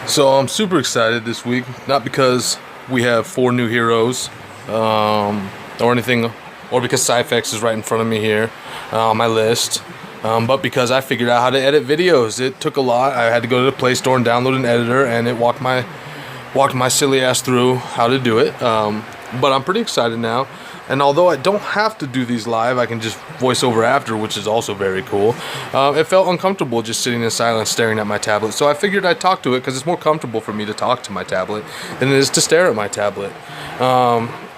So I'm super excited this week, not because we have 4 new heroes, or anything, or because Cyfex is right in front of me here on my list, but because I figured out how to edit videos. It took a lot. I had to go to the Play Store and download an editor, and it walked my silly ass through how to do it. But I'm pretty excited now. And although I don't have to do these live, I can just voice over after, which is also very cool. It felt uncomfortable just sitting in silence staring at my tablet. So I figured I'd talk to it because it's more comfortable for me to talk to my tablet than it is to stare at my tablet.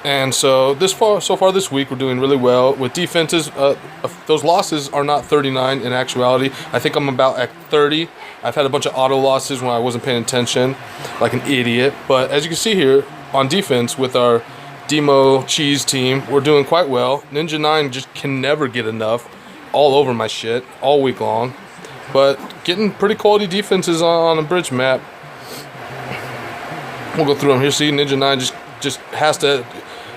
And so so far this week, we're doing really well with defenses. Those losses are not 39 in actuality. I think I'm about at 30. I've had a bunch of auto losses when I wasn't paying attention, like an idiot. But as you can see here, on defense with our Demo Cheese team, we're doing quite well. Ninja 9 just can never get enough, all over my shit, all week long. But getting pretty quality defenses on a bridge map. We'll go through them here. See, Ninja 9 just has to,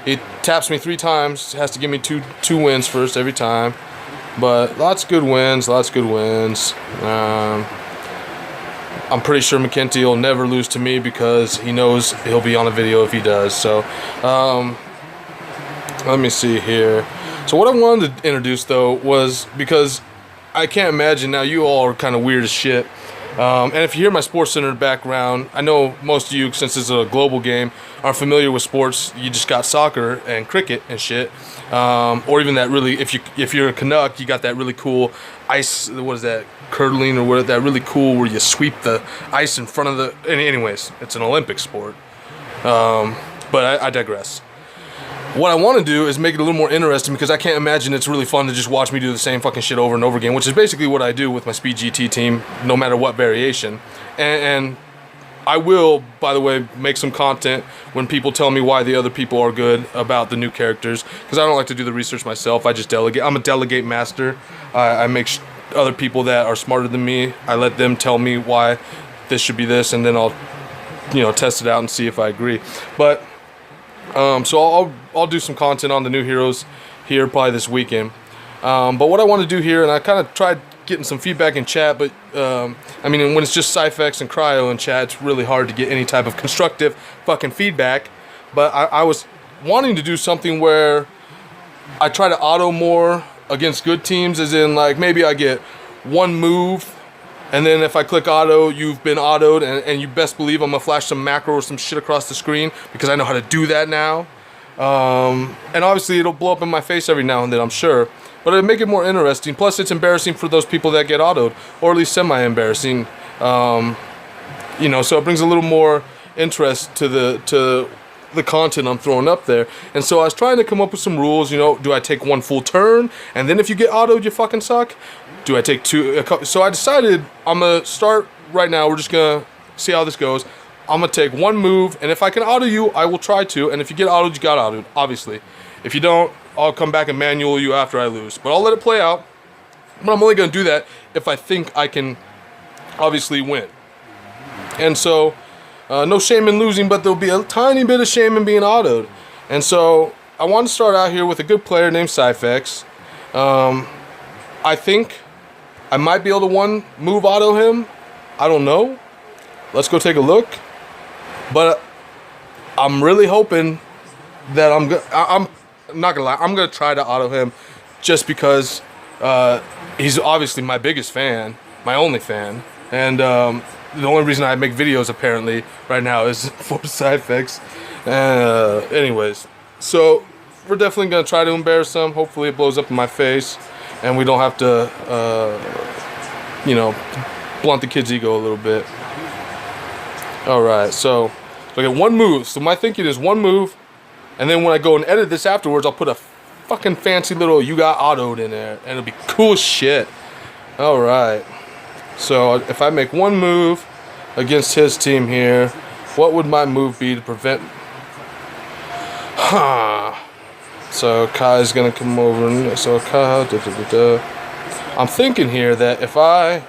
he taps me 3 times, has to give me two wins first every time. But lots of good wins, I'm pretty sure McKenty will never lose to me because he knows he'll be on a video if he does. So, let me see here. So what I wanted to introduce, though, was because I can't imagine, now you all are kind of weird as shit. And if you hear my sports center background, I know most of you, since it's a global game, are familiar with sports. You just got soccer and cricket and shit. Or even that really, if you're a Canuck, you got that really cool ice, what is that, curdling or what, that really cool where you sweep the ice in front of the, anyways, it's an Olympic sport. But I digress. What I want to do is make it a little more interesting because I can't imagine it's really fun to just watch me do the same fucking shit over and over again, which is basically what I do with my Speed GT team, no matter what variation. And I will, by the way, make some content when people tell me why the other people are good about the new characters, because I don't like to do the research myself. I just delegate. I'm a delegate master. I make other people that are smarter than me, I let them tell me why this should be this, and then I'll, test it out and see if I agree. But so I'll do some content on the new heroes here probably this weekend. But what I want to do here, and I kind of tried getting some feedback in chat, but I mean, when it's just Cyfex and Cryo in chat, it's really hard to get any type of constructive fucking feedback. But I was wanting to do something where I try to auto more against good teams, as in, like, maybe I get one move, and then if I click auto, you've been autoed, and you best believe I'm gonna flash some macro or some shit across the screen because I know how to do that now. And obviously it'll blow up in my face every now and then, I'm sure, but it'll make it more interesting. Plus it's embarrassing for those people that get autoed, or at least semi-embarrassing. So it brings a little more interest to the content I'm throwing up there. And so I was trying to come up with some rules. Do I take one full turn, and then if you get autoed, you fucking suck? Do I take two? So I decided I'm gonna start right now. We're just gonna see how this goes. I'm gonna take one move, and if I can auto you, I will try to. And if you get autoed, you got autoed, obviously. If you don't, I'll come back and manual you after I lose. But I'll let it play out. But I'm only gonna do that if I think I can obviously win. And so, no shame in losing, but there'll be a tiny bit of shame in being autoed. And so I want to start out here with a good player named Cyfex. I think I might be able to one move auto him. I don't know. Let's go take a look. But I'm really hoping that I'm not gonna lie. I'm gonna try to auto him just because he's obviously my biggest fan, my only fan, and the only reason I make videos apparently right now is for Cyfex. Anyways, so we're definitely gonna try to embarrass him. Hopefully it blows up in my face, and we don't have to, blunt the kid's ego a little bit. All right, so I get one move. So my thinking is one move, and then when I go and edit this afterwards, I'll put a fucking fancy little "you got autoed" in there, and it'll be cool as shit. All right. So if I make one move against his team here, what would my move be to prevent? So Kai's gonna come over, and so Kai. I'm thinking here that if I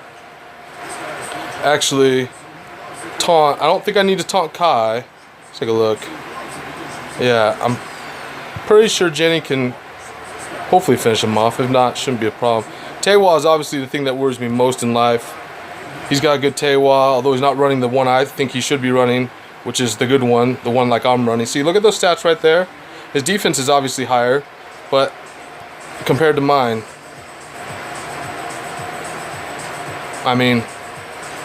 actually taunt, I don't think I need to taunt Kai. Let's take a look. Yeah, I'm pretty sure Jenny can hopefully finish him off. If not, shouldn't be a problem. Taewa is obviously the thing that worries me most in life. He's got a good Tewa, although he's not running the one I think he should be running, which is the good one, the one like I'm running. See, look at those stats right there. His defense is obviously higher, but compared to mine, I mean,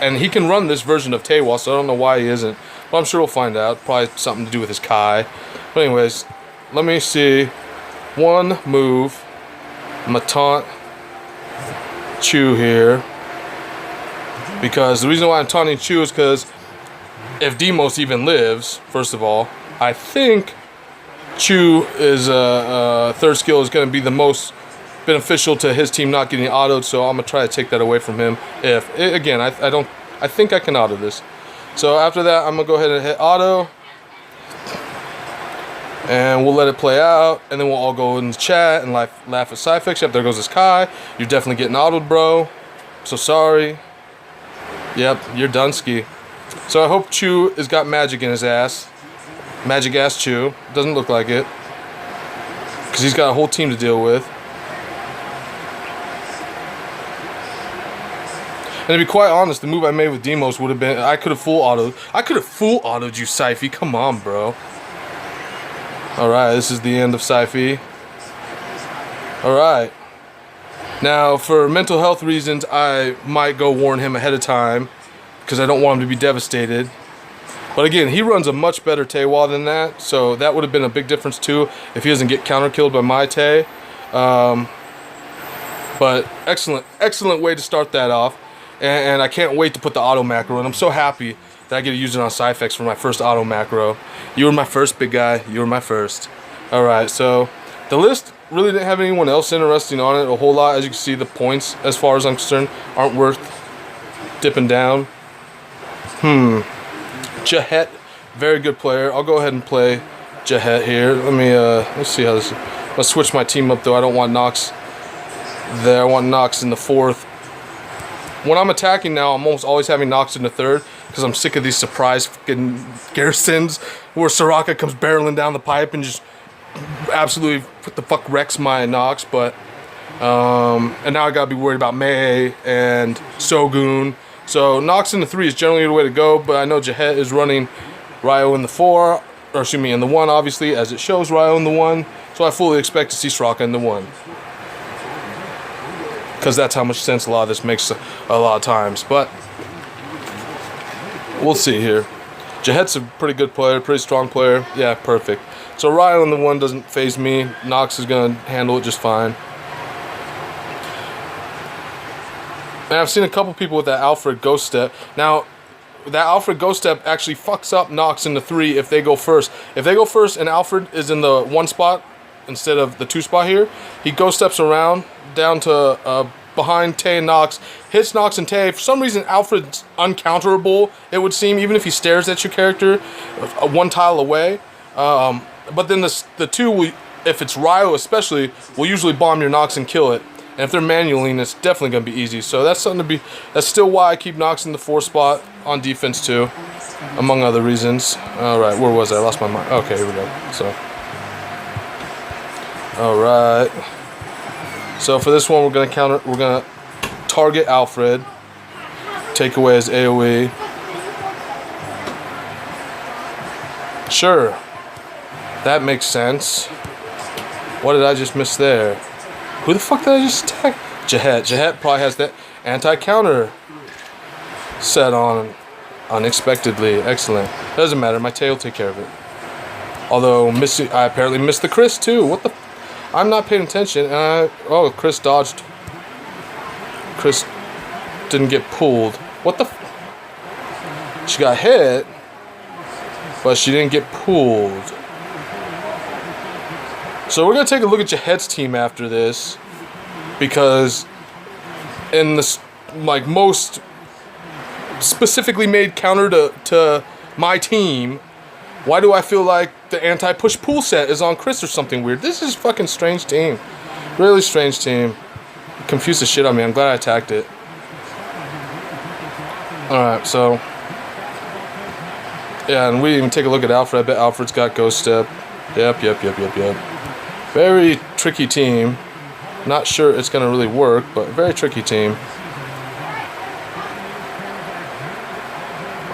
and he can run this version of Tewa, so I don't know why he isn't. But I'm sure we'll find out. Probably something to do with his Kai. But anyways, let me see. One move. I'm gonna taunt Chu here. Because the reason why I'm taunting Chu is because if Demos even lives, first of all, I think Chu is third skill is going to be the most beneficial to his team not getting autoed, so I'm gonna try to take that away from him. If again, I think I can auto this. So after that, I'm gonna go ahead and hit auto, and we'll let it play out, and then we'll all go in the chat and laugh at Cyfix. Yep, there goes this Kai. You're definitely getting autoed, bro. So sorry. Yep, you're Dunsky. So I hope Chu has got magic in his ass. Magic ass Chu. Doesn't look like it, because he's got a whole team to deal with. And to be quite honest, the move I made with Demos would have been, I could have full autoed. I could have full autoed you, Cyphy. Come on, bro. Alright, this is the end of Cyphy. Alright. Now, for mental health reasons, I might go warn him ahead of time, because I don't want him to be devastated. But again, he runs a much better Tewa than that, so that would have been a big difference too if he doesn't get counter-killed by my Tay. But excellent way to start that off. And I can't wait to put the auto macro in. I'm so happy that I get to use it on Cyfix for my first auto macro. You were my first, big guy. You were my first. Alright, so the list really didn't have anyone else interesting on it a whole lot. As you can see, the points, as far as I'm concerned, aren't worth dipping down. Jahet, very good player. I'll go ahead and play Jahet here. Let's see how this is. I'm gonna switch my team up though. I don't want Nox there. I want Nox in the fourth. When I'm attacking now, I'm almost always having Nox in the third, because I'm sick of these surprise fucking garrisons where Soraka comes barreling down the pipe and just absolutely what the fuck wrecks my Nox. But and now I gotta be worried about Mei and Sogun. So Nox in the 3 is generally the way to go, but I know Jahet is running Ryo in the 4, or excuse me, in the 1, obviously, as it shows Ryo in the 1. So I fully expect to see Soraka in the 1. Because that's how much sense a lot of this makes a lot of times. But we'll see here. Jahet's a pretty good player, pretty strong player. Yeah, perfect. So Ryo in the 1 doesn't phase me. Nox is going to handle it just fine. And I've seen a couple people with that Alfred Ghost Step. Now, that Alfred Ghost Step actually fucks up Nox in the 3 if they go first. If they go first and Alfred is in the 1 spot instead of the 2 spot here, he Ghost Steps around down to behind Tay and Nox, hits Nox and Tay. For some reason, Alfred's uncounterable, it would seem, even if he stares at your character 1 tile away. But then the 2, will, if it's Ryo especially, will usually bomb your Nox and kill it. And if they're manualing, it's definitely going to be easy. So that's something to be... That's still why I keep Nox in the 4 spot on defense too, among other reasons. Alright, where was I? I lost my mind. Okay, here we go. So... Alright. So for this one, we're going to target Alfred. Take away his AoE. Sure. That makes sense. What did I just miss there? Who the fuck did I just attack? Jahet. Jahet probably has that anti-counter set on unexpectedly. Excellent. Doesn't matter. My tail will take care of it. Although, I apparently missed the Chris too. What the... I'm not paying attention. Oh, Chris dodged. Chris didn't get pulled. What the... She got hit, but she didn't get pulled. So we're going to take a look at Jahet's team after this, because in the like most specifically made counter to my team, why do I feel like the anti-push pull set is on Chris or something weird? This is a fucking strange team. Really strange team. It confused the shit out of me. I'm glad I attacked it. Alright, so... Yeah, and we didn't even take a look at Alfred. I bet Alfred's got Ghost Step. Yep. Very tricky team. Not sure it's going to really work, but very tricky team.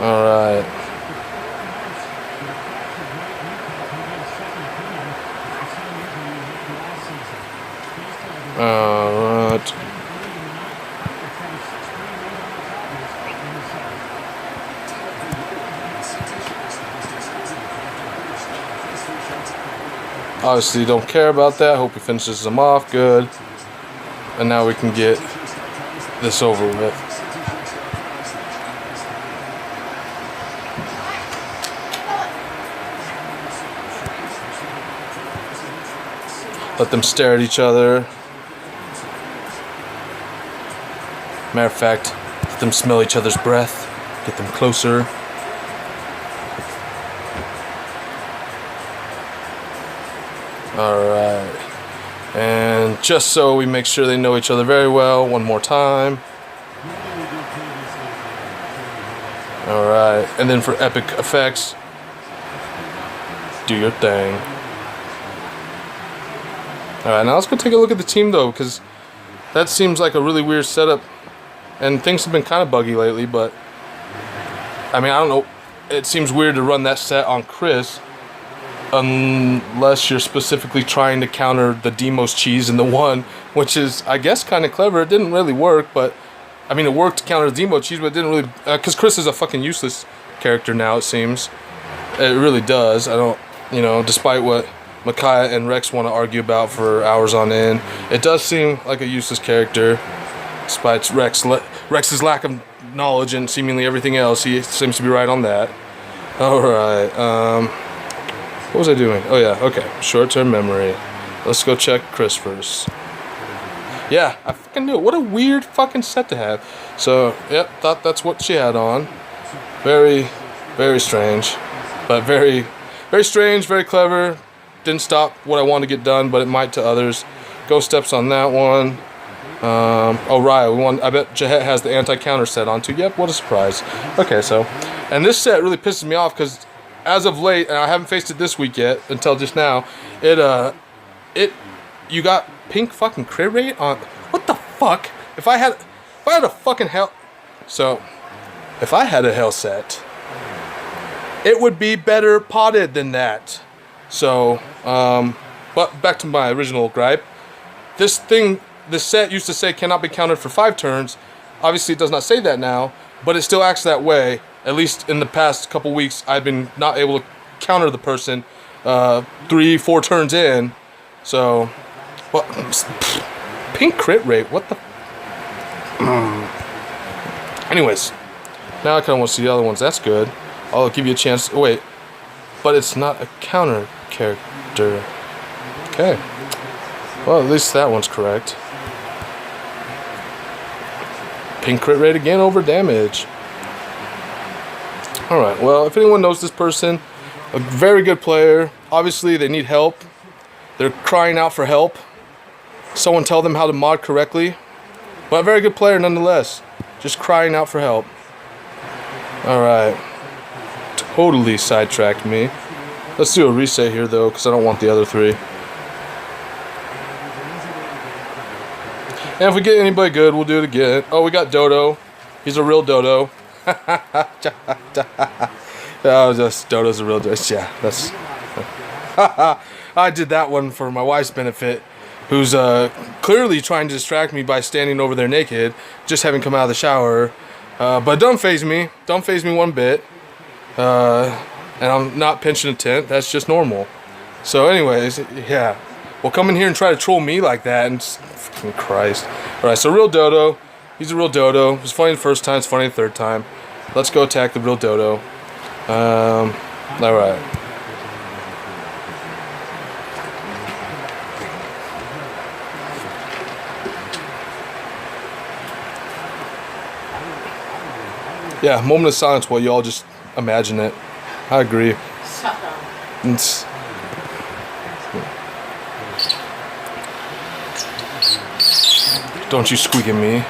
All right. All right. Obviously, don't care about that. Hope he finishes them off good. And now we can get this over with. Let them stare at each other. Matter of fact, let them smell each other's breath. Get them closer. Alright. And just so we make sure they know each other very well, one more time. Alright. And then for epic effects, do your thing. Alright, now let's go take a look at the team though, because that seems like a really weird setup. And things have been kind of buggy lately, but I mean, I don't know. It seems weird to run that set on Chris unless you're specifically trying to counter the Demos cheese in the one, which is, I guess, kind of clever. It didn't really work, but I mean, it worked to counter the Demo cheese, but it didn't really, because Chris is a fucking useless character now, it seems. It really does. I don't, you know, despite what Micaiah and Rex want to argue about for hours on end, it does seem like a useless character, despite Rex's lack of knowledge and seemingly everything else. He seems to be right on that. Alright, what was I doing? Oh yeah, okay. Short-term memory. Let's go check Chris first. Yeah, I fucking knew it. What a weird fucking set to have. So, yep, thought that's what she had on. Very, very strange. But very, very strange, very clever. Didn't stop what I wanted to get done, but it might to others. Ghost steps on that one. Oh, Raya. I bet Jahet has the anti-counter set on too. Yep, what a surprise. Okay, so. And this set really pisses me off because as of late, and I haven't faced it this week yet until just now, you got pink fucking crit rate on. What the fuck? If I had a fucking hell, so if I had a hell set, it would be better potted than that. So, but back to my original gripe. This set used to say cannot be countered for 5 turns. Obviously, it does not say that now, but it still acts that way. At least in the past couple weeks, I've been not able to counter the person 3-4 turns in. So, well, pink crit rate. What the? Anyways, now I kind of want to see the other ones. That's good. I'll give you a chance. Oh, wait, but it's not a counter character. Okay. Well, at least that one's correct. Pink crit rate again over damage. Alright, well, if anyone knows this person, a very good player. Obviously, they need help. They're crying out for help. Someone tell them how to mod correctly. But a very good player nonetheless. Just crying out for help. Alright. Totally sidetracked me. Let's do a reset here, though, because I don't want the other 3. And if we get anybody good, we'll do it again. Oh, we got Dodo. He's a real Dodo. Oh, just Dodo's a real Dodo. Yeah, that's. I did that one for my wife's benefit, who's clearly trying to distract me by standing over there naked, just having come out of the shower. But don't phase me. Don't phase me one bit. And I'm not pinching a tent. That's just normal. So, anyways, yeah. Well, come in here and try to troll me like that, and fucking Christ. All right, so real Dodo. He's a real Dodo. It was funny the first time. It's funny the third time. Let's go attack the real Dodo. All right. Yeah, moment of silence while y'all just imagine it. I agree. Shut up. Don't you squeak at me.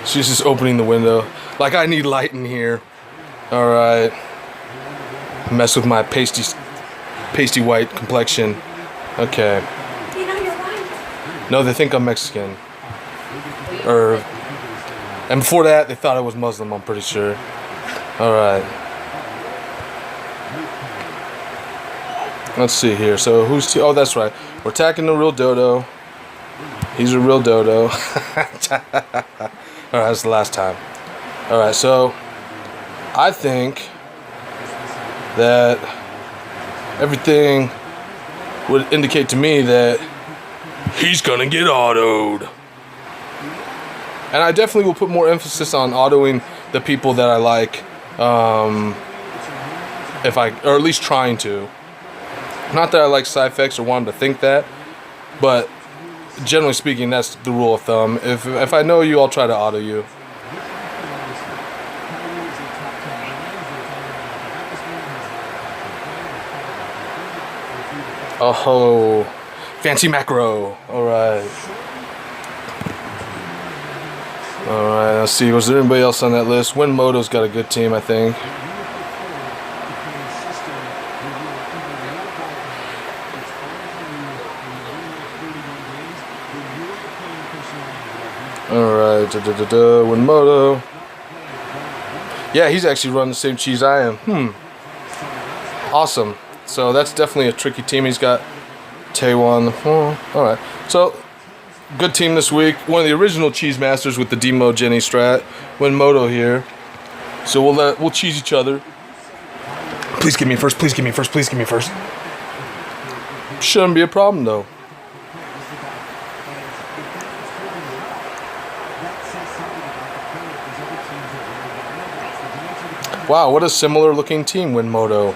She's just opening the window. Like I need light in here. Alright. Mess with my pasty white complexion. Okay. You know, you're right. No, they think I'm Mexican. And before that, they thought I was Muslim, I'm pretty sure. Alright. Let's see here. So, oh, that's right. We're attacking the real dodo. He's a real dodo. Alright, that's the last time. Alright, so I think that everything would indicate to me that he's gonna get autoed. And I definitely will put more emphasis on autoing the people that I like, or at least trying to. Not that I like sci-fix or wanted to think that, but generally speaking, that's the rule of thumb. If I know you, I'll try to auto you. Oh, fancy macro. Alright. Alright, let's see. Was there anybody else on that list? Winmoto's got a good team, I think. Alright, Winmoto. Yeah, he's actually running the same cheese I am. Awesome. So that's definitely a tricky team. He's got Taiwan. Alright. So, good team this week. One of the original cheese masters with the Demo Jenny strat. Winmoto here. So we'll cheese each other. Please give me first, please give me first, please give me first. Shouldn't be a problem though. Wow, what a similar looking team, Winmoto.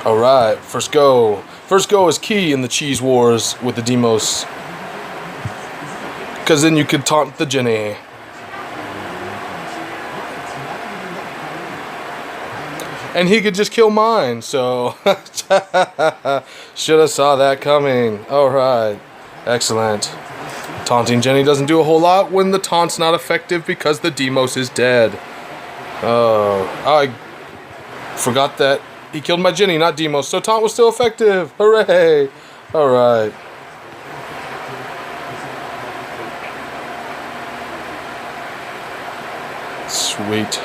Alright, first go. First go is key in the cheese wars with the Demos. Because then you could taunt the Jenny. And he could just kill mine, so should have saw that coming. Alright, excellent. Taunting Jenny doesn't do a whole lot when the taunt's not effective because the Demos is dead. Oh, I forgot that he killed my Jenny, not Demos, so taunt was still effective. Hooray! Alright. Sweet.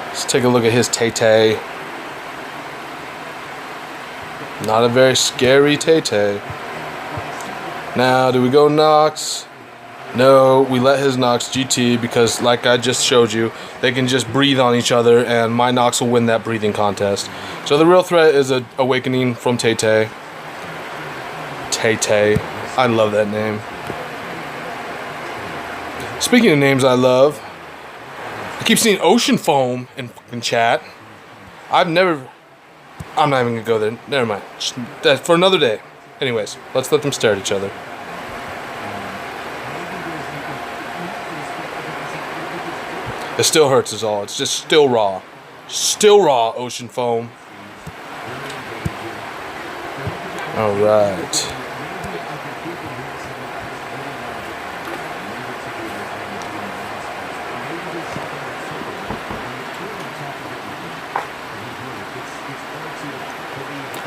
Let's take a look at his Tay-Tay. Not a very scary Tay-Tay. Now, do we go Nox? No, we let his Nox GT because, like I just showed you, they can just breathe on each other and my Nox will win that breathing contest. So the real threat is an Awakening from Tay-Tay. Tay-Tay. I love that name. Speaking of names I love, I keep seeing Ocean Foam in fucking chat. I'm not even gonna go there. Never mind. That's for another day. Anyways, let's let them stare at each other. It still hurts is all. It's just still raw. Still raw, Ocean Foam. Alright.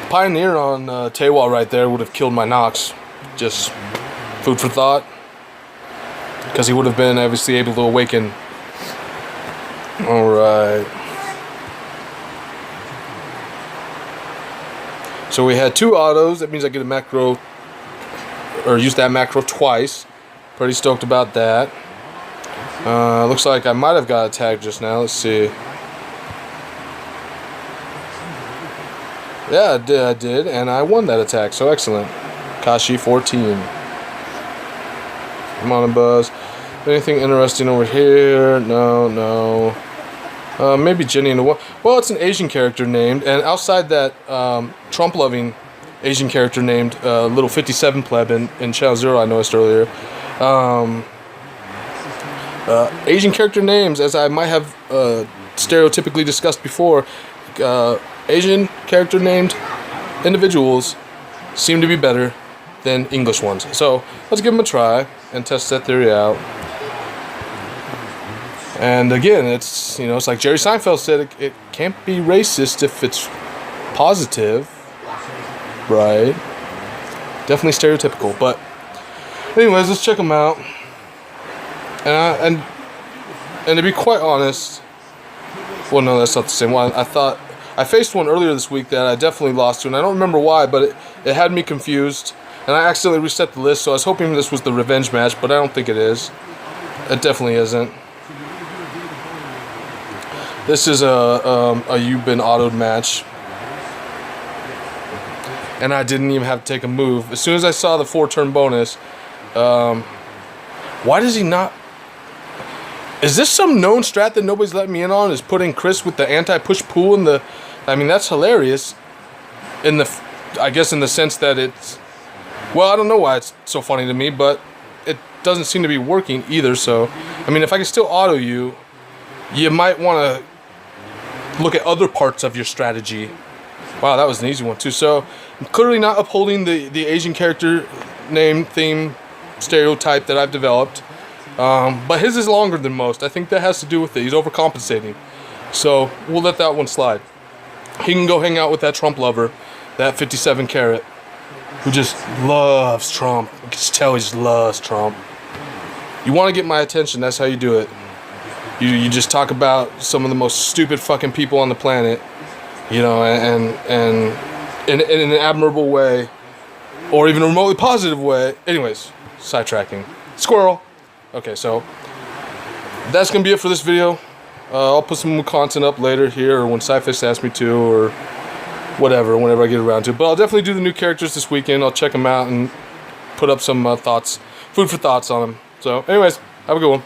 Pioneer on Taywall right there would have killed my Nox. Just food for thought. Because he would have been obviously able to awaken. Alright. So we had 2 autos. That means I get a macro, or use that macro twice. Pretty stoked about that. Looks like I might have got a tag just now. Let's see. Yeah, I did, and I won that attack, so excellent. Kashi 14. Come on, Buzz. Anything interesting over here? No. Maybe Jenny in the well, it's an Asian character named, and outside that Trump-loving Asian character named Little 57 Pleb in Channel Zero I noticed earlier. Asian character names, as I might have stereotypically discussed before, Asian character named individuals seem to be better than English ones. So let's give them a try and test that theory out. And again, it's like Jerry Seinfeld said, it can't be racist if it's positive, right? Definitely stereotypical. But anyways, let's check them out. And to be quite honest, well, no, that's not the same one. I thought I faced one earlier this week that I definitely lost to, and I don't remember why, but it had me confused, and I accidentally reset the list, so I was hoping this was the revenge match, but I don't think it is. It definitely isn't. This is a You've Been Autoed match, and I didn't even have to take a move. As soon as I saw the 4-turn bonus, why does he not? Is this some known strat that nobody's letting me in on? Is putting Chris with the anti-push pull in the... I mean, that's hilarious. I guess in the sense that it's... Well, I don't know why it's so funny to me, but it doesn't seem to be working either, so... I mean, if I can still auto you, you might want to look at other parts of your strategy. Wow, that was an easy one, too. So, I'm clearly not upholding the Asian character name, theme, stereotype that I've developed. But his is longer than most. I think that has to do with it. He's overcompensating. So, we'll let that one slide. He can go hang out with that Trump lover, that 57 carat, who just loves Trump. You can just tell he just loves Trump. You want to get my attention, that's how you do it. You just talk about some of the most stupid fucking people on the planet, you know, and in an admirable way, or even a remotely positive way. Anyways, sidetracking. Squirrel. Okay, so that's going to be it for this video. I'll put some more content up later here, or when Sci-Fix asks me to, or whatever, whenever I get around to it. But I'll definitely do the new characters this weekend. I'll check them out and put up some thoughts, food for thoughts on them. So anyways, have a good one.